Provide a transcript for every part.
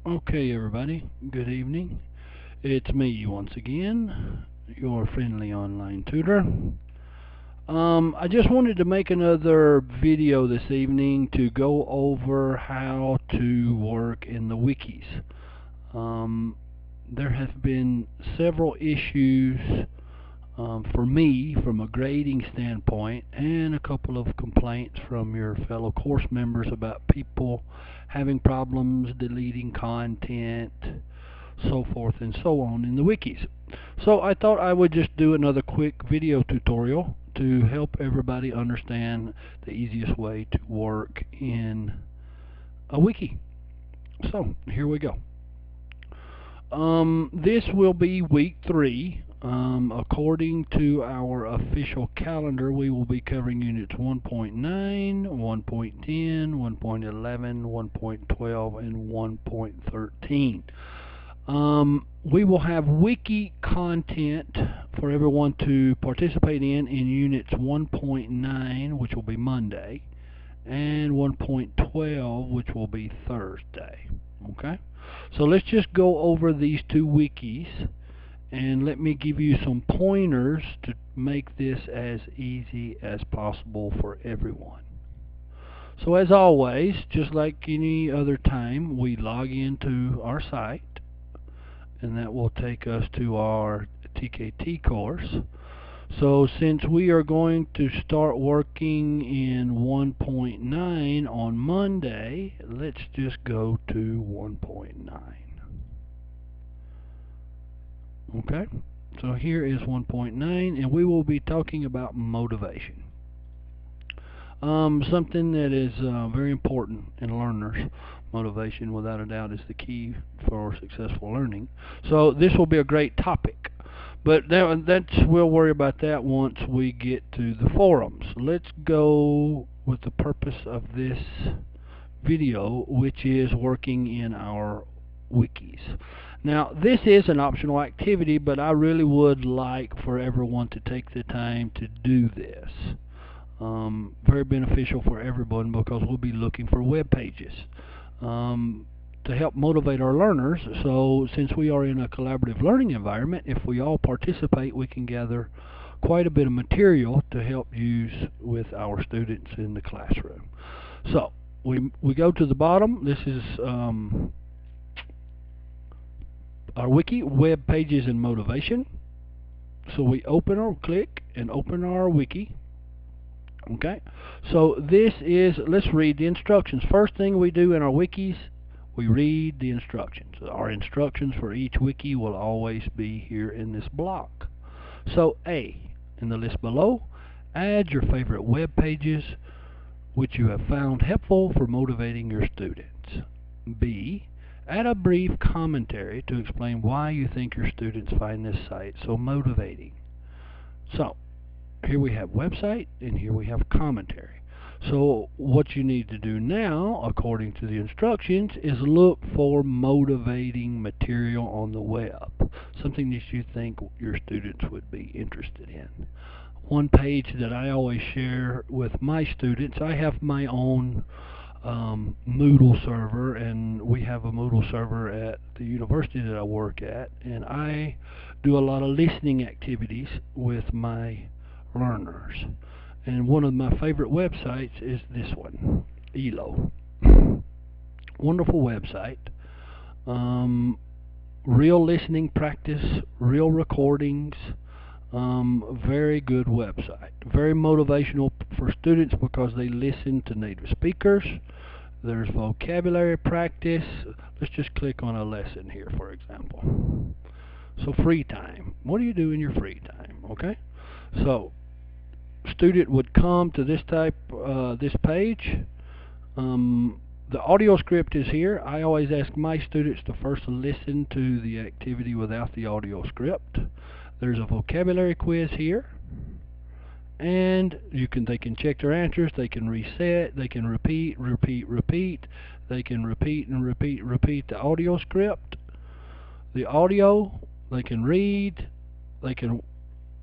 Okay, everybody, good evening. It's me once again, your friendly online tutor. I just wanted to make another video this evening to go over how to work in the wikis. There have been several issues for me from a grading standpoint, and a couple of complaints from your fellow course members about people having problems deleting content, so forth and so on in the wikis. So I thought I would just do another quick video tutorial to help everybody understand the easiest way to work in a wiki. So here we go. This will be week 3. According to our official calendar, we will be covering units 1.9, 1.10, 1.11, 1.12, and 1.13. We will have wiki content for everyone to participate in units 1.9, which will be Monday, and 1.12, which will be Thursday. Okay? So let's just go over these two wikis, and let me give you some pointers to make this as easy as possible for everyone. So as always, just like any other time, we log into our site, and that will take us to our TKT course. So since we are going to start working in 1.9 on Monday, let's just go to 1.9. Okay, so here is 1.9, and we will be talking about motivation. Something that is very important in learners. Motivation, without a doubt, is the key for successful learning. So this will be a great topic. But we'll worry about that once we get to the forums. Let's go with the purpose of this video, which is working in our wikis. Now, this is an optional activity, but I really would like for everyone to take the time to do this. Very beneficial for everyone, because we'll be looking for web pages to help motivate our learners. So since we are in a collaborative learning environment, if we all participate, we can gather quite a bit of material to help use with our students in the classroom. So we go to the bottom. This is our wiki, web pages and motivation. So we click and open our wiki. Okay, so this is, let's read the instructions. First thing we do in our wikis, we read the instructions. Our instructions for each wiki will always be here in this block. So A, in the list below, add your favorite web pages which you have found helpful for motivating your students. B, add a brief commentary to explain why you think your students find this site so motivating. So here we have website, and here we have commentary. So what you need to do now, according to the instructions, is look for motivating material on the web, something that you think your students would be interested in. One page that I always share with my students, I have my own Moodle server, and we have a Moodle server at the university that I work at, and I do a lot of listening activities with my learners. And one of my favorite websites is this one, ELO. Wonderful website. Real listening practice, real recordings. Very good website. Very motivational for students because they listen to native speakers. There's vocabulary practice. Let's just click on a lesson here, for example. So free time. What do you do in your free time? Okay. So student would come to this page. The audio script is here. I always ask my students to first listen to the activity without the audio script. There's a vocabulary quiz here, and they can check their answers, they can reset, they can repeat, they can repeat and repeat the audio script. The audio, they can read, they can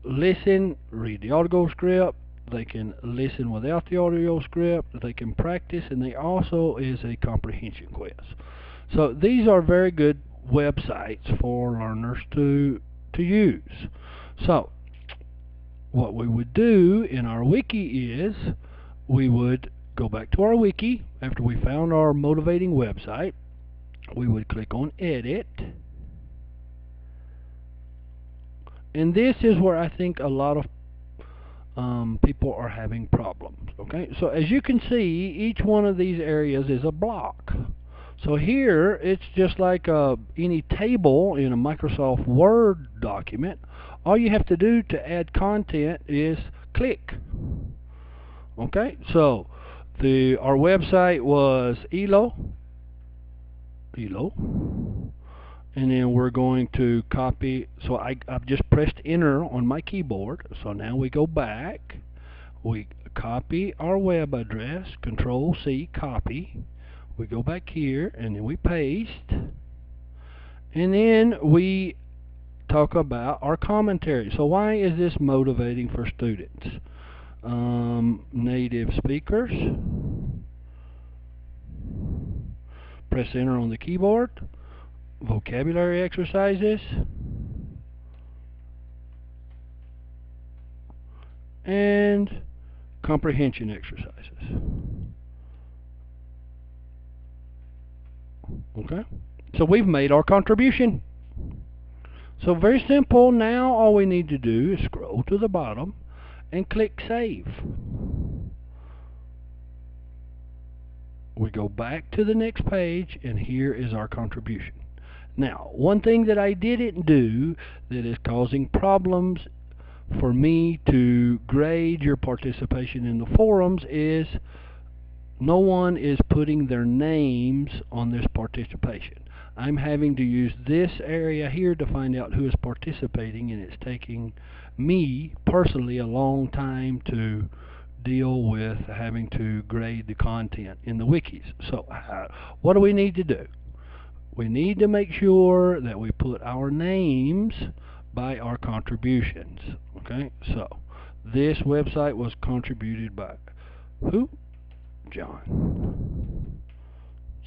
listen, read the audio script, they can listen without the audio script, they can practice, and there also is a comprehension quiz. So these are very good websites for learners to use. So what we would do in our wiki is we would go back to our wiki after we found our motivating website. We would click on edit, and this is where I think a lot of people are having problems. Okay, so as you can see, each one of these areas is a block. So here it's just like any table in a Microsoft Word document. All you have to do to add content is click. Okay, so our website was Elo, and then we're going to copy. So I've just pressed enter on my keyboard. So now we go back, we copy our web address, Control C, copy. We go back here and then we paste, and then we talk about our commentary. So why is this motivating for students? Native speakers. Press enter on the keyboard. Vocabulary exercises. And comprehension exercises. Okay, so we've made our contribution. So very simple. Now all we need to do is scroll to the bottom and click save. We go back to the next page, and here is our contribution. Now, one thing that I didn't do that is causing problems for me to grade your participation in the forums is no one is putting their names on this participation. I'm having to use this area here to find out who is participating, and it's taking me personally a long time to deal with having to grade the content in the wikis. So what do we need to do? We need to make sure that we put our names by our contributions. Okay, so this website was contributed by who? John.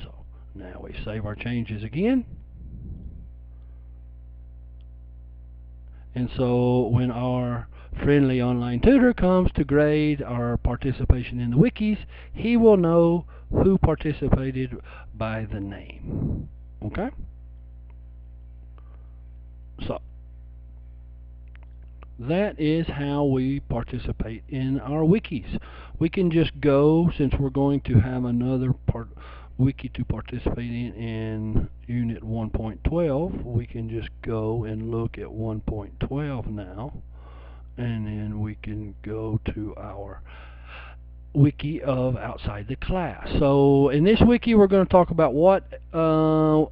So now we save our changes again. And so when our friendly online tutor comes to grade our participation in the wikis, he will know who participated by the name. Okay? So that is how we participate in our wikis. We can just go, since we're going to have another wiki to participate in Unit 1.12, we can just go and look at 1.12 now, and then we can go to our wiki of outside the class. So in this wiki we're going to talk about what L2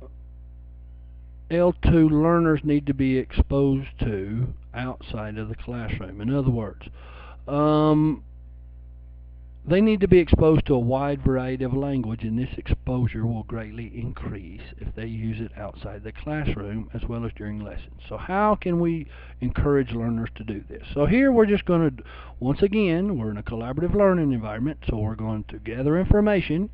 learners need to be exposed to outside of the classroom. In other words, they need to be exposed to a wide variety of language, and this exposure will greatly increase if they use it outside the classroom as well as during lessons. So how can we encourage learners to do this? So here we're just going to, once again, we're in a collaborative learning environment, so we're going to gather information.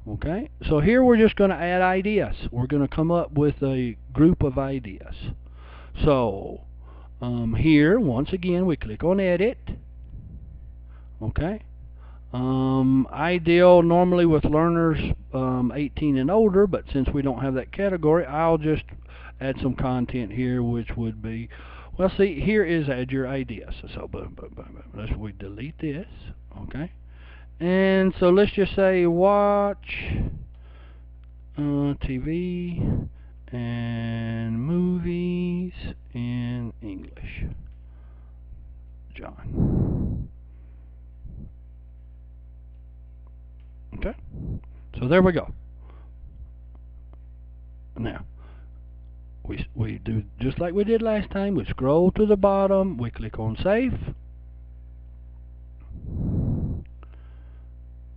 Okay, so here we're just going to add ideas. We're going to come up with a group of ideas. So here, once again, we click on edit. Okay. Ideal normally with learners 18 and older, but since we don't have that category, I'll just add some content here, which would be, well, see, here is add your ideas. So boom, boom, boom, boom. We delete this. Okay. And so let's just say watch TV and movies in English. John. Okay, so there we go. Now we do just like we did last time. We scroll to the bottom, we click on save,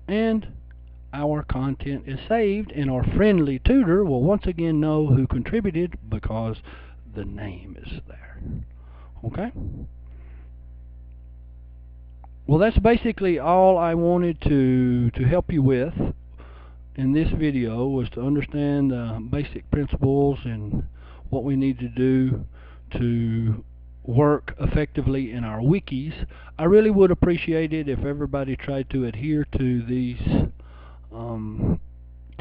and our content is saved, and our friendly tutor will once again know who contributed because the name is there. Okay? Well, that's basically all I wanted to help you with in this video was to understand basic principles and what we need to do to work effectively in our wikis. I really would appreciate it if everybody tried to adhere to these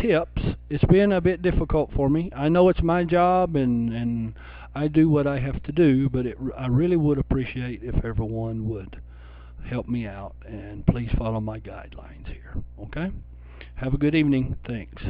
tips. It's been a bit difficult for me. I know it's my job and I do what I have to do, but I really would appreciate if everyone would help me out and please follow my guidelines here. Okay? Have a good evening. Thanks.